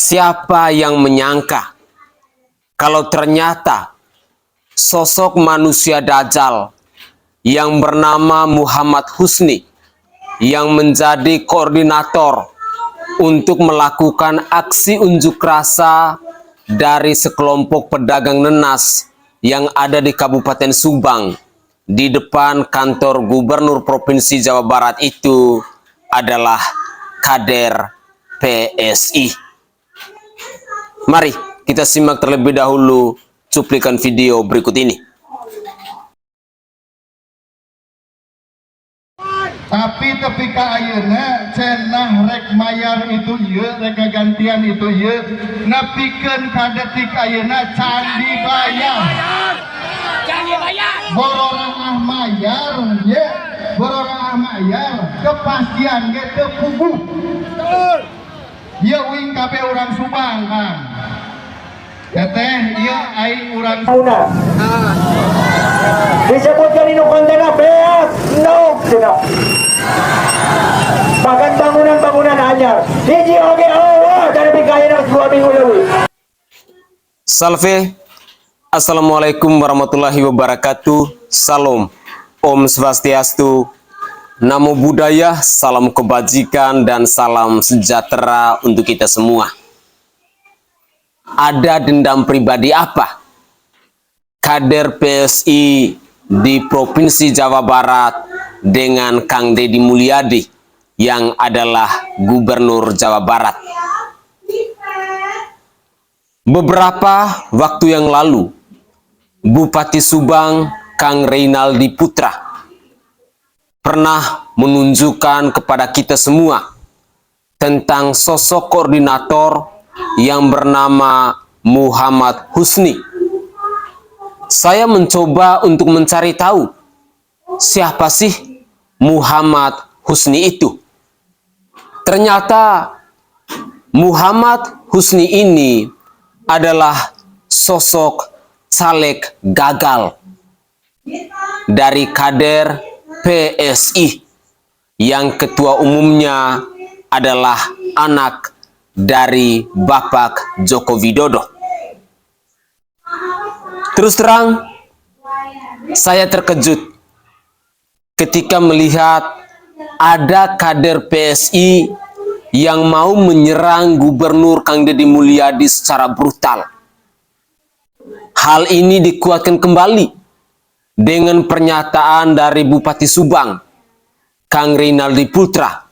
Siapa yang menyangka kalau ternyata sosok manusia Dajjal yang bernama Muhammad Husni yang menjadi koordinator untuk melakukan aksi unjuk rasa dari sekelompok pedagang nenas yang ada di Kabupaten Subang di depan kantor Gubernur Provinsi Jawa Barat itu adalah kader PSI. Mari kita simak terlebih dahulu cuplikan video berikut ini. Tapi ketika ayeuna cenah rek mayar itu ye, rek gantian itu ye, nepikeun ka detik ayeuna can dibayar. Bororang ah mayar ye, bororang ah mayar, kepastian ge teu puguh. Betul. Ye wing kape urang Subang Kang. Teteh ye aing urang Subang. Disebutkan ini kontena beak, no, tidak. Bahkan bangunan-bangunan anyar. Hiji oge awal dari bikayana 2 minggu lebih. Salve, Assalamualaikum warahmatullahi wabarakatuh. Salam, Om Swastiastu, Namo Buddhaya, salam kebajikan dan salam sejahtera untuk kita semua. Ada dendam pribadi apa kader PSI di Provinsi Jawa Barat dengan Kang Deddy Mulyadi yang adalah Gubernur Jawa Barat? Beberapa waktu yang lalu, Bupati Subang Kang Reynaldi Putra pernah menunjukkan kepada kita semua tentang sosok koordinator yang bernama Muhammad Husni. Saya mencoba untuk mencari tahu siapa sih Muhammad Husni itu. Ternyata Muhammad Husni ini adalah sosok caleg gagal dari kader PSI yang ketua umumnya adalah anak dari Bapak Joko Widodo. Terus terang, saya terkejut ketika melihat ada kader PSI yang mau menyerang Gubernur Kang Deddy Mulyadi secara brutal. Hal ini dikuatkan kembali dengan pernyataan dari Bupati Subang, Kang Reynaldi Putra,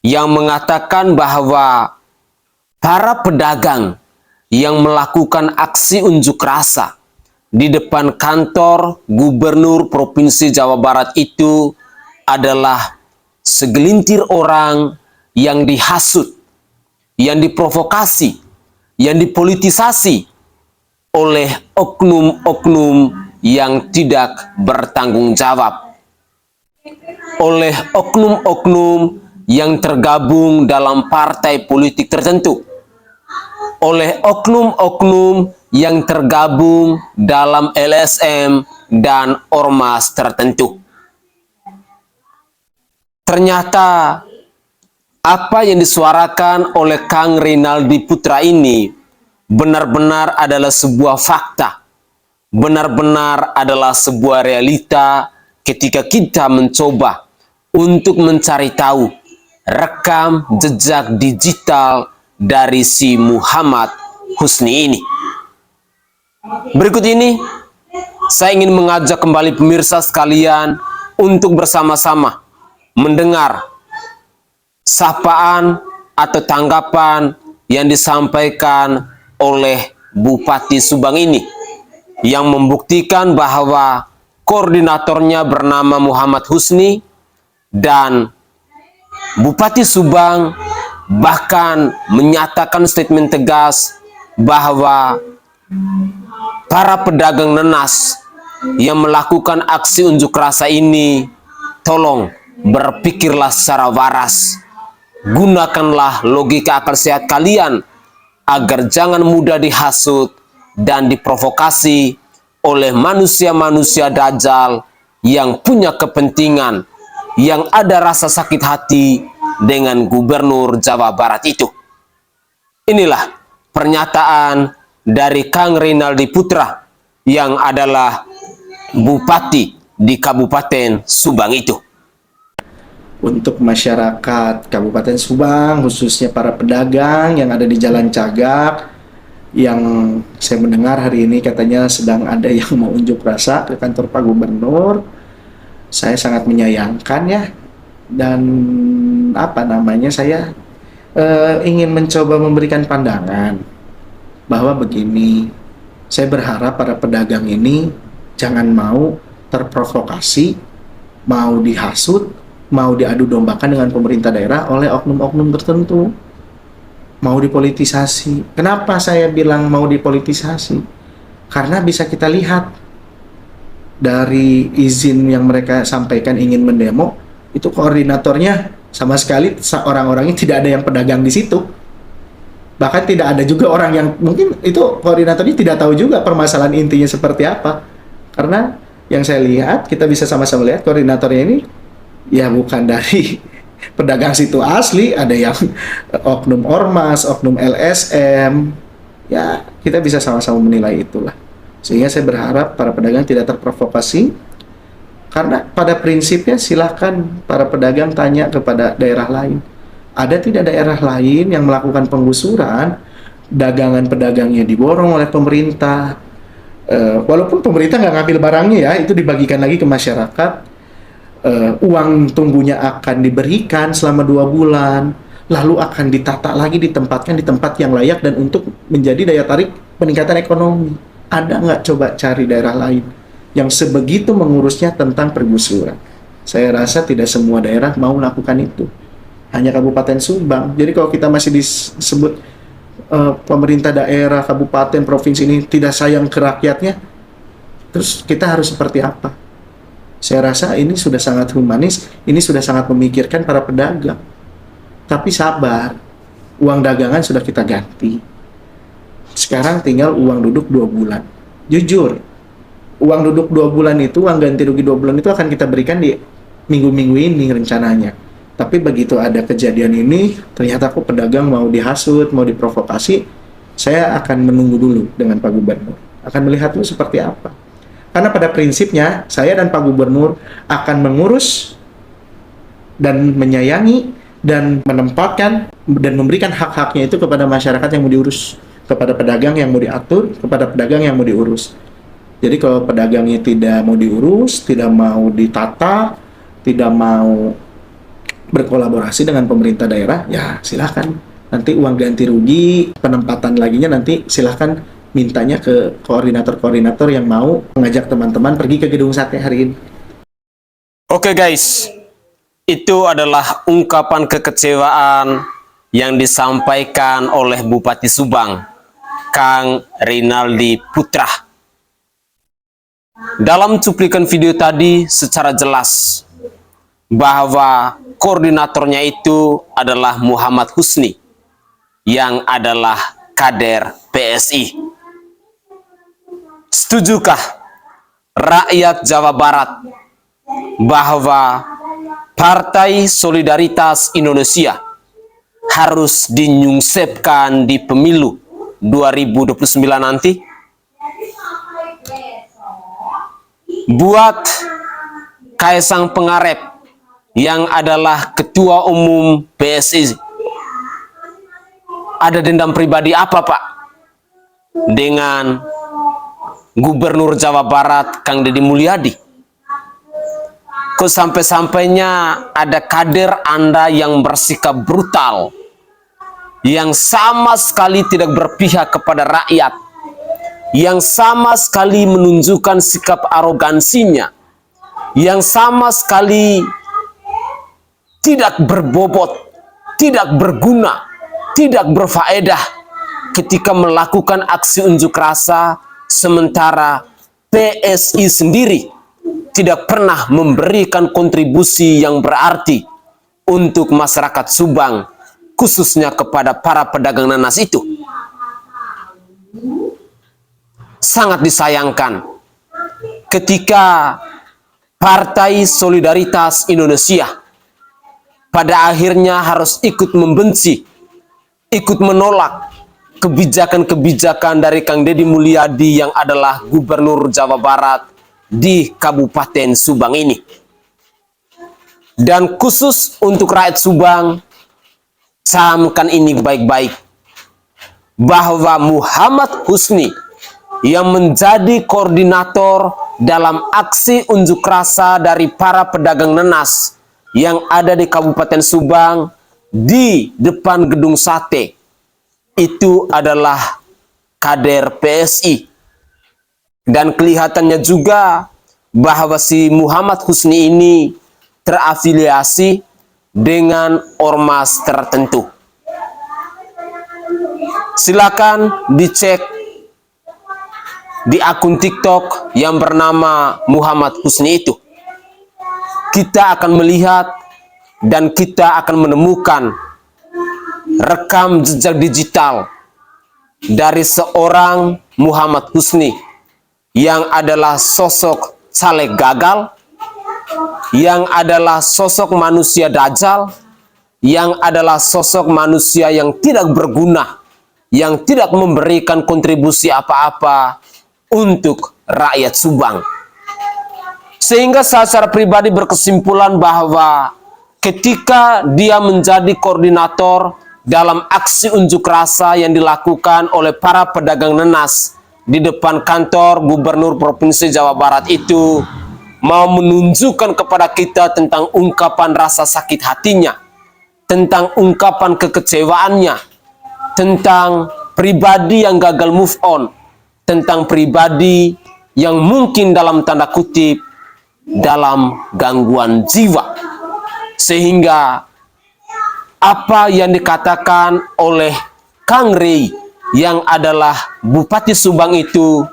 yang mengatakan bahwa para pedagang yang melakukan aksi unjuk rasa di depan kantor Gubernur Provinsi Jawa Barat itu adalah segelintir orang yang dihasut, yang diprovokasi, yang dipolitisasi oleh oknum-oknum yang tidak bertanggung jawab, oleh oknum-oknum yang tergabung dalam partai politik tertentu, oleh oknum-oknum yang tergabung dalam LSM dan ormas tertentu. Ternyata apa yang disuarakan oleh Kang Reynaldi Putra ini benar-benar adalah sebuah fakta, benar-benar adalah sebuah realita ketika kita mencoba untuk mencari tahu rekam jejak digital dari si Muhammad Husni ini. Berikut ini saya ingin mengajak kembali pemirsa sekalian untuk bersama-sama mendengar sapaan atau tanggapan yang disampaikan oleh Bupati Subang ini yang membuktikan bahwa koordinatornya bernama Muhammad Husni, dan Bupati Subang bahkan menyatakan statement tegas bahwa para pedagang nenas yang melakukan aksi unjuk rasa ini, tolong berpikirlah secara waras. Gunakanlah logika akal sehat kalian agar jangan mudah dihasut dan diprovokasi oleh manusia-manusia Dajjal yang punya kepentingan, yang ada rasa sakit hati dengan Gubernur Jawa Barat itu. Inilah pernyataan dari Kang Rinaldi Putra yang adalah bupati di Kabupaten Subang itu. Untuk masyarakat Kabupaten Subang, khususnya para pedagang yang ada di Jalan Cagak, yang saya mendengar hari ini katanya sedang ada yang mau unjuk rasa ke kantor Pak Gubernur, saya sangat menyayangkan ya. Dan saya ingin mencoba memberikan pandangan bahwa begini, saya berharap para pedagang ini jangan mau terprovokasi, mau dihasut, mau diadu dombakan dengan pemerintah daerah oleh oknum-oknum tertentu, mau dipolitisasi. Kenapa saya bilang mau dipolitisasi? Karena bisa kita lihat dari izin yang mereka sampaikan ingin mendemo, itu koordinatornya sama sekali orang-orangnya tidak ada yang pedagang di situ. Bahkan tidak ada juga orang yang mungkin itu koordinatornya tidak tahu juga permasalahan intinya seperti apa. Karena yang saya lihat, kita bisa sama-sama lihat koordinatornya ini ya bukan dari pedagang situ asli, ada yang oknum ormas, oknum LSM. Ya, kita bisa sama-sama menilai itulah. Sehingga saya berharap para pedagang tidak terprovokasi. Karena pada prinsipnya silahkan para pedagang tanya kepada daerah lain. Ada tidak daerah lain yang melakukan penggusuran, dagangan pedagangnya diborong oleh pemerintah. Walaupun pemerintah nggak ngambil barangnya ya, itu dibagikan lagi ke masyarakat. Uang tunggunya akan diberikan selama 2 bulan, lalu akan ditata lagi, ditempatkan di tempat yang layak dan untuk menjadi daya tarik peningkatan ekonomi. Ada nggak coba cari daerah lain yang sebegitu mengurusnya tentang pergusuran? Saya rasa tidak semua daerah mau melakukan itu. Hanya Kabupaten Subang. Jadi kalau kita masih disebut pemerintah daerah, kabupaten, provinsi ini tidak sayang ke rakyatnya, terus kita harus seperti apa? Saya rasa ini sudah sangat humanis, ini sudah sangat memikirkan para pedagang. Tapi sabar, uang dagangan sudah kita ganti. Sekarang tinggal uang duduk 2 bulan. Jujur, uang duduk 2 bulan itu, uang ganti rugi 2 bulan itu akan kita berikan di minggu-minggu ini rencananya. Tapi begitu ada kejadian ini, ternyata kok pedagang mau dihasut, mau diprovokasi, saya akan menunggu dulu dengan Pak Gubernur. Akan melihat dulu seperti apa. Karena pada prinsipnya, saya dan Pak Gubernur akan mengurus dan menyayangi dan menempatkan dan memberikan hak-haknya itu kepada masyarakat yang mau diurus, kepada pedagang yang mau diatur, kepada pedagang yang mau diurus. Jadi kalau pedagangnya tidak mau diurus, tidak mau ditata, tidak mau berkolaborasi dengan pemerintah daerah, ya silahkan. Nanti uang ganti rugi, penempatan laginya nanti silahkan mintanya ke koordinator-koordinator yang mau mengajak teman-teman pergi ke gedung sate hari ini. Oke guys, itu adalah ungkapan kekecewaan yang disampaikan oleh Bupati Subang, Kang Rinaldi Putra. Dalam cuplikan video tadi secara jelas bahwa koordinatornya itu adalah Muhammad Husni yang adalah kader PSI. Setujukah rakyat Jawa Barat bahwa Partai Solidaritas Indonesia harus dinyungsepkan di pemilu 2029 nanti? Buat Kaisang Pangarep yang adalah Ketua Umum PSI, ada dendam pribadi apa Pak dengan Gubernur Jawa Barat Kang Deddy Mulyadi? Kok sampai-sampainya ada kader Anda yang bersikap brutal, yang sama sekali tidak berpihak kepada rakyat, yang sama sekali menunjukkan sikap arogansinya, yang sama sekali tidak berbobot, tidak berguna, tidak berfaedah ketika melakukan aksi unjuk rasa, sementara PSI sendiri tidak pernah memberikan kontribusi yang berarti untuk masyarakat Subang, khususnya kepada para pedagang nanas itu. Sangat disayangkan ketika Partai Solidaritas Indonesia pada akhirnya harus ikut membenci, ikut menolak kebijakan-kebijakan dari Kang Deddy Mulyadi yang adalah Gubernur Jawa Barat di Kabupaten Subang ini. Dan khusus untuk rakyat Subang, camkan ini baik-baik, bahwa Muhammad Husni yang menjadi koordinator dalam aksi unjuk rasa dari para pedagang nanas yang ada di Kabupaten Subang di depan gedung sate, itu adalah kader PSI. Dan kelihatannya juga bahwa si Muhammad Husni ini terafiliasi dengan ormas tertentu. Silakan dicek di akun TikTok yang bernama Muhammad Husni itu. Kita akan melihat dan kita akan menemukan rekam jejak digital dari seorang Muhammad Husni yang adalah sosok caleg gagal, yang adalah sosok manusia dajjal, yang adalah sosok manusia yang tidak berguna, yang tidak memberikan kontribusi apa-apa untuk rakyat Subang. Sehingga saya secara pribadi berkesimpulan bahwa ketika dia menjadi koordinator dalam aksi unjuk rasa yang dilakukan oleh para pedagang nanas di depan kantor Gubernur Provinsi Jawa Barat itu, mau menunjukkan kepada kita tentang ungkapan rasa sakit hatinya, tentang ungkapan kekecewaannya, tentang pribadi yang gagal move on, tentang pribadi yang mungkin dalam tanda kutip dalam gangguan jiwa. Sehingga apa yang dikatakan oleh Kang Rey yang adalah Bupati Subang itu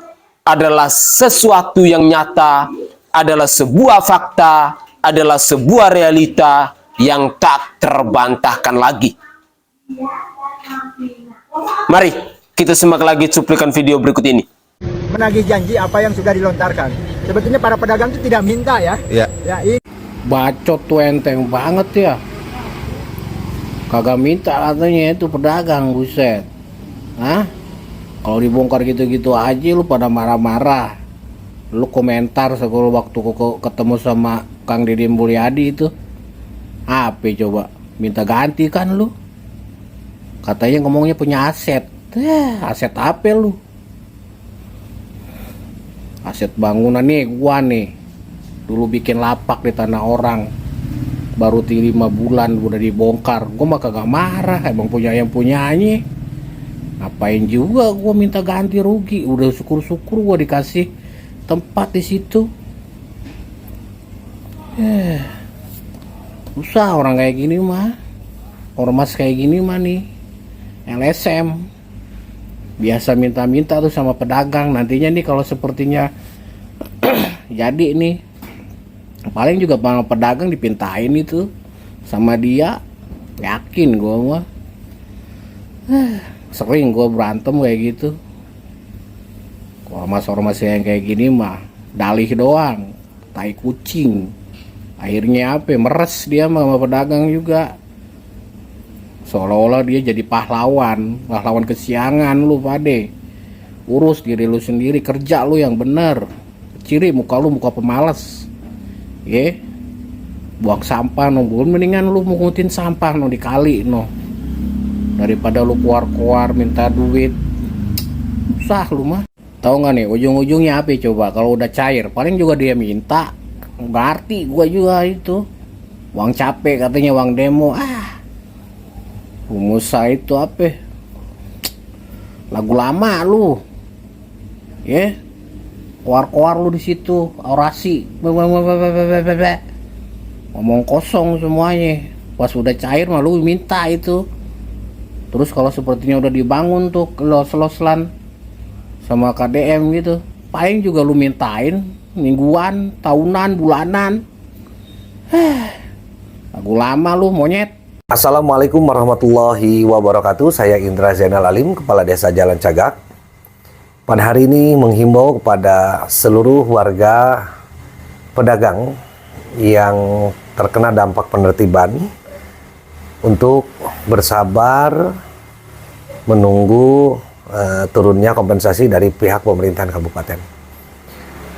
adalah sesuatu yang nyata, adalah sebuah fakta, adalah sebuah realita yang tak terbantahkan lagi. Mari kita simak lagi cuplikan video berikut ini. Menagih janji apa yang sudah dilontarkan. Sebetulnya para pedagang itu tidak minta ya. Iya. Ya, ini Bacot tuh enteng banget ya. Kagak minta katanya itu pedagang, buset. Hah? Kalau dibongkar gitu-gitu aja lu pada marah-marah. Lu komentar sekolah waktu ketemu sama Kang Deddy Mulyadi itu. Apa coba? Minta ganti kan lu? Katanya ngomongnya punya aset. Aset apa lu? Aset bangunan nih gua nih. Dulu bikin lapak di tanah orang. Baru 5 bulan udah dibongkar. Gua mah kagak marah, emang punya yang punyanya. Ngapain juga gua minta ganti rugi? Udah syukur-syukur gua dikasih tempat di situ. Susah orang kayak gini mah. Ormas kayak gini mah nih. LSM. Biasa minta-minta tuh sama pedagang. Nantinya nih kalau sepertinya jadi nih, paling juga sama pedagang dipintain itu sama dia. Yakin gue mah. Sering gue berantem kayak gitu. Ormas-ormas yang kayak gini mah dalih doang, tai kucing. Akhirnya apa? Meres dia sama pedagang juga. Seolah-olah dia jadi pahlawan kesiangan lu pade. Urus diri lu sendiri, kerja lu yang bener. Ciri muka lu muka pemalas. Buang sampah no, mendingan lu mungutin sampah no di kali no. Daripada lu keluar-keluar minta duit. Susah lu mah. Tahu nggak nih ujung-ujungnya apa coba? Kalau udah cair paling juga dia minta. Nggak arti gua juga itu. Uang capek katanya, uang demo. Musa itu apa? Lagu lama lu. Keluar-keluar lu di situ orasi. Ngomong kosong semuanya. Pas udah cair mah lu minta itu. Terus kalau sepertinya udah dibangun tuh los-losan sama KDM gitu, paling juga lu mintain mingguan, tahunan, bulanan. Lagu lama lu monyet. Assalamualaikum warahmatullahi wabarakatuh. Saya Indra Zainal Alim, Kepala Desa Jalan Cagak. Pada hari ini menghimbau kepada seluruh warga pedagang yang terkena dampak penertiban untuk bersabar menunggu turunnya kompensasi dari pihak pemerintahan kabupaten.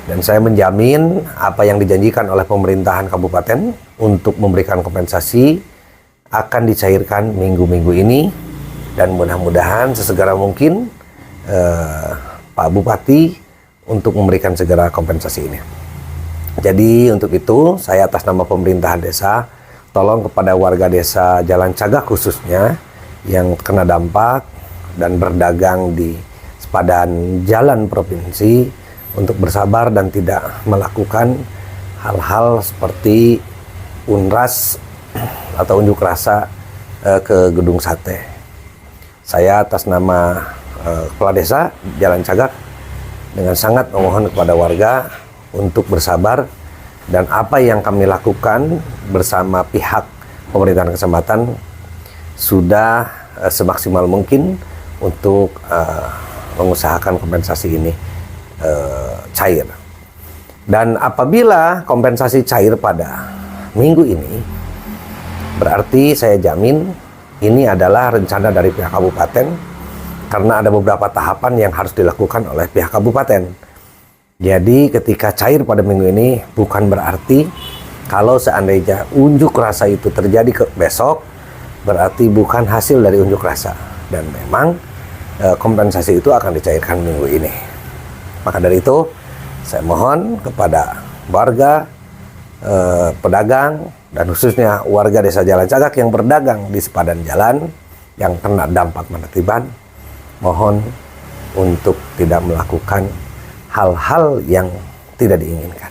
Dan saya menjamin apa yang dijanjikan oleh pemerintahan kabupaten untuk memberikan kompensasi akan dicairkan minggu-minggu ini, dan mudah-mudahan sesegera mungkin Pak Bupati untuk memberikan segera kompensasi ini. Jadi untuk itu saya atas nama pemerintahan desa tolong kepada warga desa Jalan Cagak khususnya yang kena dampak dan berdagang di sepadan jalan provinsi untuk bersabar dan tidak melakukan hal-hal seperti unras atau unjuk rasa ke gedung sate. Saya atas nama Kepala Desa Jalan Cagak dengan sangat memohon kepada warga untuk bersabar, dan apa yang kami lakukan bersama pihak pemerintahan kecamatan sudah semaksimal mungkin untuk mengusahakan kompensasi ini cair. Dan apabila kompensasi cair pada minggu ini, berarti saya jamin ini adalah rencana dari pihak kabupaten, karena ada beberapa tahapan yang harus dilakukan oleh pihak kabupaten. Jadi ketika cair pada minggu ini bukan berarti kalau seandainya unjuk rasa itu terjadi besok, berarti bukan hasil dari unjuk rasa, dan memang kompensasi itu akan dicairkan minggu ini. Maka dari itu saya mohon kepada warga, pedagang, dan khususnya warga desa Jalan Cagak yang berdagang di sepadan jalan yang kena dampak penertiban, mohon untuk tidak melakukan hal-hal yang tidak diinginkan.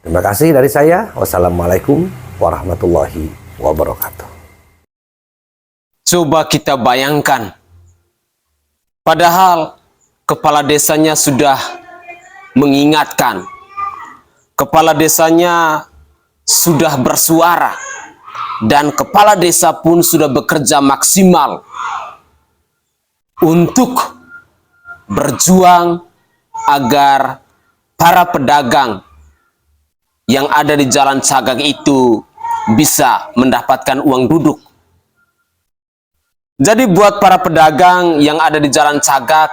Terima kasih dari saya. Wassalamualaikum warahmatullahi wabarakatuh. Coba kita bayangkan, padahal kepala desanya sudah mengingatkan, kepala desanya sudah bersuara, dan kepala desa pun sudah bekerja maksimal untuk berjuang agar para pedagang yang ada di Jalan Cagak itu bisa mendapatkan uang duduk. Jadi buat para pedagang yang ada di Jalan Cagak,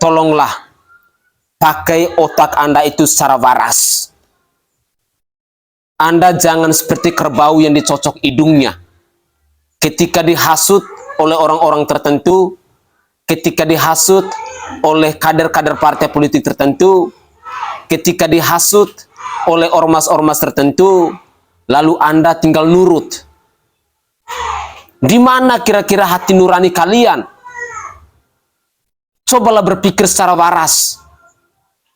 tolonglah pakai otak Anda itu secara waras. Anda jangan seperti kerbau yang dicocok hidungnya. Ketika dihasut oleh orang-orang tertentu, ketika dihasut oleh kader-kader partai politik tertentu, ketika dihasut oleh ormas-ormas tertentu, lalu Anda tinggal nurut. Di mana kira-kira hati nurani kalian? Cobalah berpikir secara waras.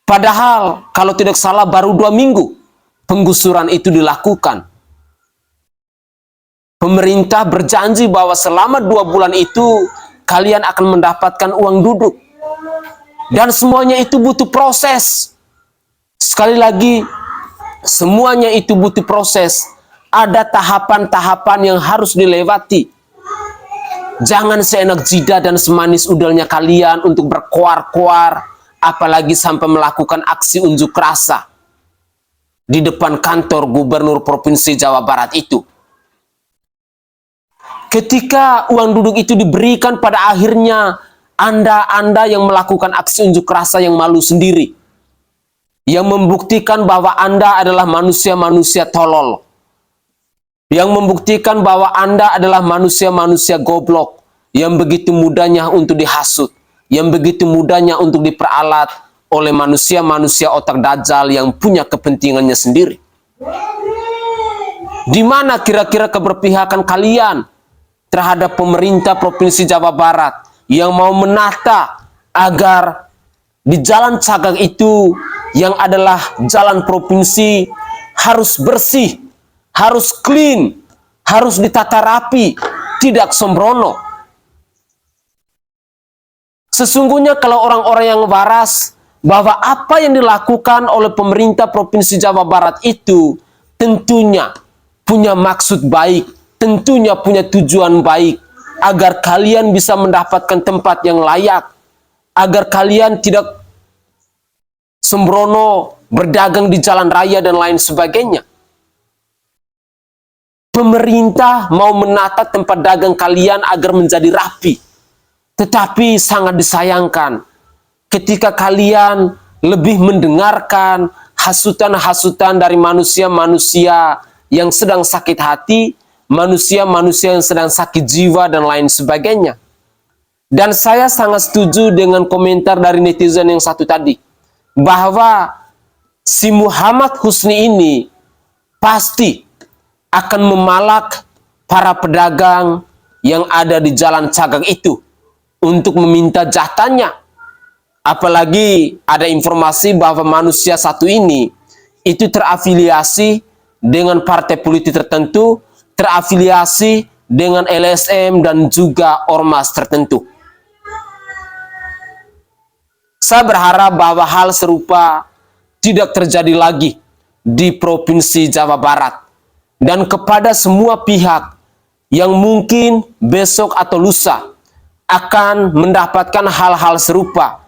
Padahal kalau tidak salah baru 2 minggu penggusuran itu dilakukan. Pemerintah berjanji bahwa selama 2 bulan itu kalian akan mendapatkan uang duduk. Dan semuanya itu butuh proses. Sekali lagi, semuanya itu butuh proses. Ada tahapan-tahapan yang harus dilewati. Jangan seenak jidat dan semanis udalnya kalian untuk berkoar-koar, apalagi sampai melakukan aksi unjuk rasa di depan kantor Gubernur Provinsi Jawa Barat itu. Ketika uang duduk itu diberikan, pada akhirnya Anda yang melakukan aksi unjuk rasa yang malu sendiri, yang membuktikan bahwa Anda adalah manusia-manusia tolol, yang membuktikan bahwa Anda adalah manusia-manusia goblok, yang begitu mudahnya untuk dihasut, yang begitu mudahnya untuk diperalat oleh manusia-manusia otak dajjal yang punya kepentingannya sendiri. Di mana kira-kira keberpihakan kalian terhadap pemerintah Provinsi Jawa Barat yang mau menata agar di Jalan Cagak itu, yang adalah jalan provinsi, harus bersih, harus clean, harus ditata rapi, tidak sembrono. Sesungguhnya kalau orang-orang yang waras bahwa apa yang dilakukan oleh pemerintah Provinsi Jawa Barat itu tentunya punya maksud baik, tentunya punya tujuan baik, agar kalian bisa mendapatkan tempat yang layak, agar kalian tidak sembrono berdagang di jalan raya dan lain sebagainya. Pemerintah mau menata tempat dagang kalian agar menjadi rapi, Tetapi sangat disayangkan ketika kalian lebih mendengarkan hasutan-hasutan dari manusia-manusia yang sedang sakit hati, manusia-manusia yang sedang sakit jiwa, dan lain sebagainya. Dan saya sangat setuju dengan komentar dari netizen yang satu tadi, bahwa si Muhammad Husni ini pasti akan memalak para pedagang yang ada di Jalan Cagak itu untuk meminta jatahnya. Apalagi ada informasi bahwa manusia satu ini itu terafiliasi dengan partai politik tertentu, terafiliasi dengan LSM dan juga ormas tertentu. Saya berharap bahwa hal serupa tidak terjadi lagi di Provinsi Jawa Barat. Dan kepada semua pihak yang mungkin besok atau lusa akan mendapatkan hal-hal serupa,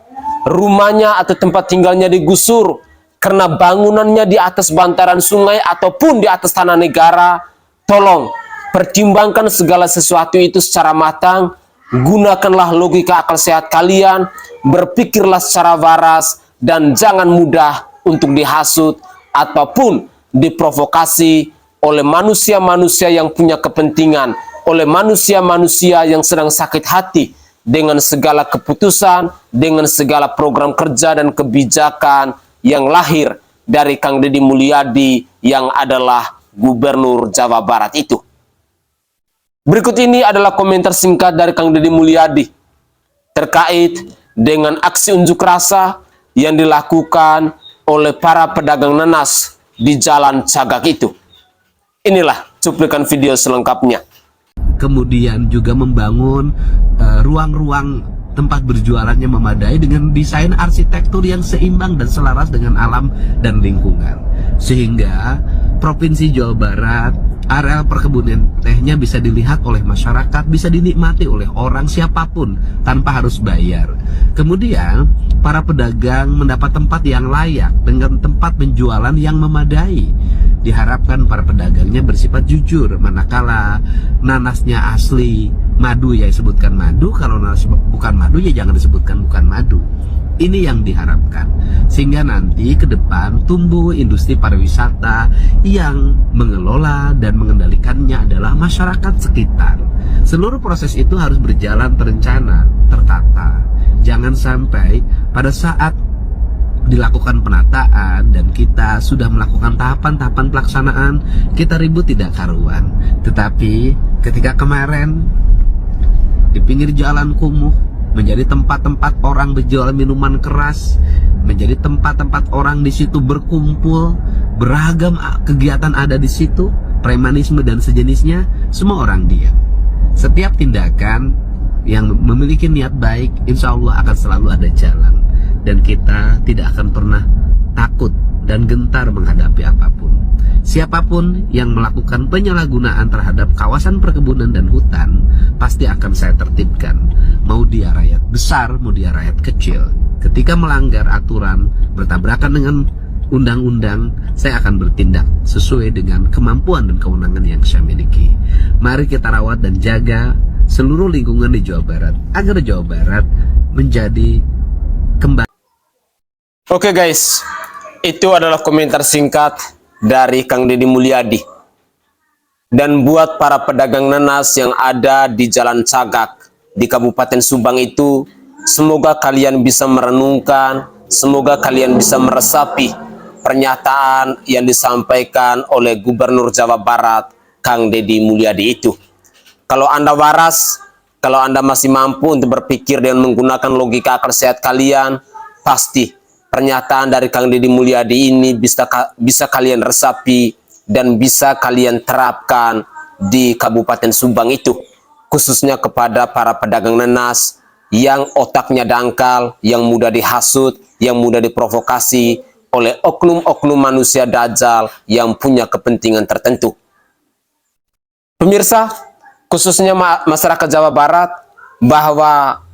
rumahnya atau tempat tinggalnya digusur karena bangunannya di atas bantaran sungai ataupun di atas tanah negara, tolong pertimbangkan segala sesuatu itu secara matang, gunakanlah logika akal sehat kalian, berpikirlah secara waras, dan jangan mudah untuk dihasut ataupun diprovokasi oleh manusia-manusia yang punya kepentingan, oleh manusia-manusia yang sedang sakit hati dengan segala keputusan, dengan segala program kerja dan kebijakan yang lahir dari Kang Deddy Mulyadi yang adalah Gubernur Jawa Barat itu. Berikut ini adalah komentar singkat dari Kang Deddy Mulyadi terkait dengan aksi unjuk rasa yang dilakukan oleh para pedagang nanas di Jalan Cagak itu. Inilah cuplikan video selengkapnya. Kemudian juga membangun ruang-ruang tempat berjualannya memadai dengan desain arsitektur yang seimbang dan selaras dengan alam dan lingkungan. Sehingga Provinsi Jawa Barat, areal perkebunan tehnya bisa dilihat oleh masyarakat, bisa dinikmati oleh orang siapapun tanpa harus bayar. Kemudian para pedagang mendapat tempat yang layak dengan tempat penjualan yang memadai. Diharapkan para pedagangnya bersifat jujur, manakala nanasnya asli madu ya disebutkan madu, kalau nanas bukan madu ya jangan disebutkan bukan madu. Ini yang diharapkan, sehingga nanti ke depan tumbuh industri pariwisata yang mengelola dan mengendalikannya adalah masyarakat sekitar. Seluruh proses itu harus berjalan terencana, tertata. Jangan sampai pada saat dilakukan penataan dan kita sudah melakukan tahapan-tahapan pelaksanaan, kita ribut tidak karuan. Tetapi ketika kemarin di pinggir jalan kumuh menjadi tempat-tempat orang berjual minuman keras, menjadi tempat-tempat orang di situ berkumpul, beragam kegiatan ada di situ, premanisme dan sejenisnya, semua orang diam. Setiap tindakan yang memiliki niat baik, insya Allah akan selalu ada jalan. Dan kita tidak akan pernah takut dan gentar menghadapi apapun. Siapapun yang melakukan penyalahgunaan terhadap kawasan perkebunan dan hutan, pasti akan saya tertibkan. Mau dia rakyat besar, mau dia rakyat kecil. Ketika melanggar aturan, bertabrakan dengan undang-undang, saya akan bertindak sesuai dengan kemampuan dan kewenangan yang saya miliki. Mari kita rawat dan jaga seluruh lingkungan di Jawa Barat, agar Jawa Barat menjadi kembali. Oke guys, itu adalah komentar singkat dari Kang Deddy Mulyadi. Dan buat para pedagang nanas yang ada di Jalan Cagak di Kabupaten Subang itu, semoga kalian bisa merenungkan, semoga kalian bisa meresapi pernyataan yang disampaikan oleh Gubernur Jawa Barat Kang Deddy Mulyadi itu. Kalau Anda waras, kalau Anda masih mampu untuk berpikir dengan menggunakan logika akal sehat kalian, pasti pernyataan dari Kang Deddy Mulyadi ini bisa kalian resapi dan bisa kalian terapkan di Kabupaten Subang itu, khususnya kepada para pedagang nanas yang otaknya dangkal, yang mudah dihasut, yang mudah diprovokasi oleh oknum-oknum manusia dajjal yang punya kepentingan tertentu. Pemirsa, khususnya masyarakat Jawa Barat, bahwa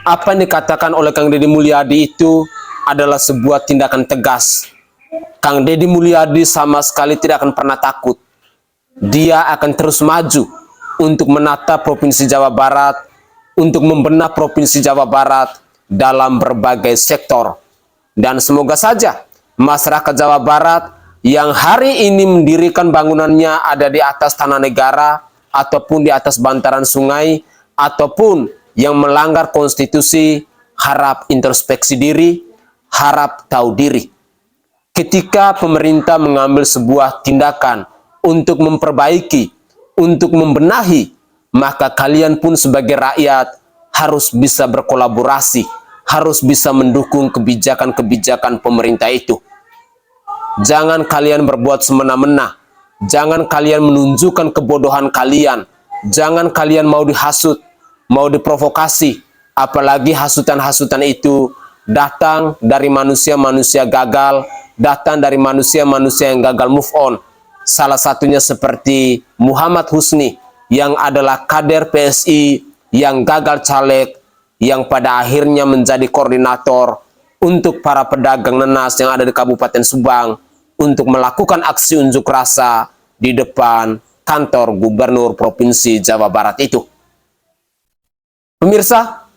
apa yang dikatakan oleh Kang Deddy Mulyadi itu adalah sebuah tindakan tegas. Kang Deddy Mulyadi sama sekali tidak akan pernah takut. Dia akan terus maju untuk menata Provinsi Jawa Barat untuk membenah Provinsi Jawa Barat dalam berbagai sektor. Dan semoga saja masyarakat Jawa Barat yang hari ini mendirikan bangunannya ada di atas tanah negara, ataupun di atas bantaran sungai, ataupun yang melanggar konstitusi, harap introspeksi diri, harap tahu diri. Ketika pemerintah mengambil sebuah tindakan untuk memperbaiki, untuk membenahi, maka kalian pun sebagai rakyat harus bisa berkolaborasi, harus bisa mendukung kebijakan-kebijakan pemerintah itu. Jangan kalian berbuat semena-mena, jangan kalian menunjukkan kebodohan kalian, jangan kalian mau dihasut, mau diprovokasi, apalagi hasutan-hasutan itu datang dari manusia-manusia gagal, datang dari manusia-manusia yang gagal move on. Salah satunya seperti Muhammad Husni yang adalah kader PSI yang gagal caleg, yang pada akhirnya menjadi koordinator untuk para pedagang nanas yang ada di Kabupaten Subang untuk melakukan aksi unjuk rasa di depan kantor Gubernur Provinsi Jawa Barat itu. Pemirsa,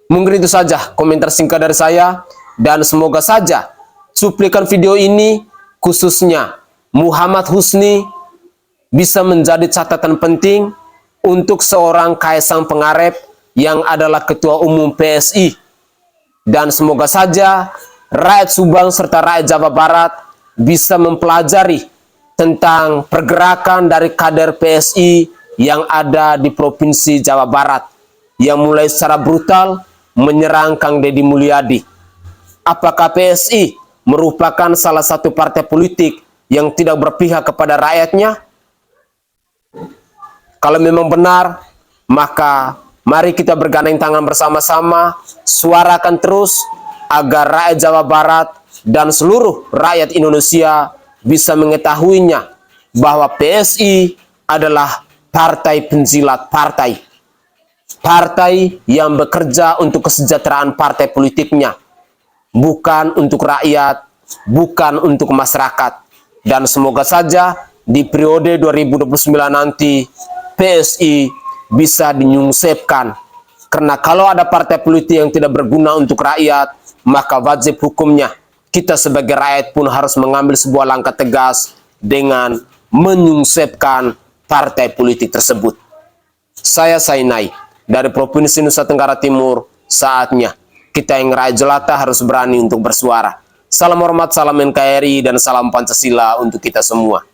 mungkin itu saja komentar singkat dari saya, dan semoga saja cuplikan video ini khususnya Muhammad Husni bisa menjadi catatan penting untuk seorang Kaisang Pangarep yang adalah Ketua Umum PSI. Dan semoga saja rakyat Subang serta rakyat Jawa Barat bisa mempelajari tentang pergerakan dari kader PSI yang ada di Provinsi Jawa Barat, yang mulai secara brutal menyerang Kang Deddy Mulyadi. Apakah PSI merupakan salah satu partai politik yang tidak berpihak kepada rakyatnya? Kalau memang benar, maka mari kita bergandeng tangan bersama-sama, suarakan terus agar rakyat Jawa Barat dan seluruh rakyat Indonesia bisa mengetahuinya bahwa PSI adalah partai penjilat partai. Partai yang bekerja untuk kesejahteraan partai politiknya, bukan untuk rakyat, bukan untuk masyarakat. Dan semoga saja di periode 2029 nanti PSI bisa dinyungsepkan. Karena kalau ada partai politik yang tidak berguna untuk rakyat, maka wajib hukumnya kita sebagai rakyat pun harus mengambil sebuah langkah tegas dengan menyungsepkan partai politik tersebut. Saya Sainai dari Provinsi Nusa Tenggara Timur, saatnya kita yang rakyat jelata harus berani untuk bersuara. Salam hormat, salam NKRI, dan salam Pancasila untuk kita semua.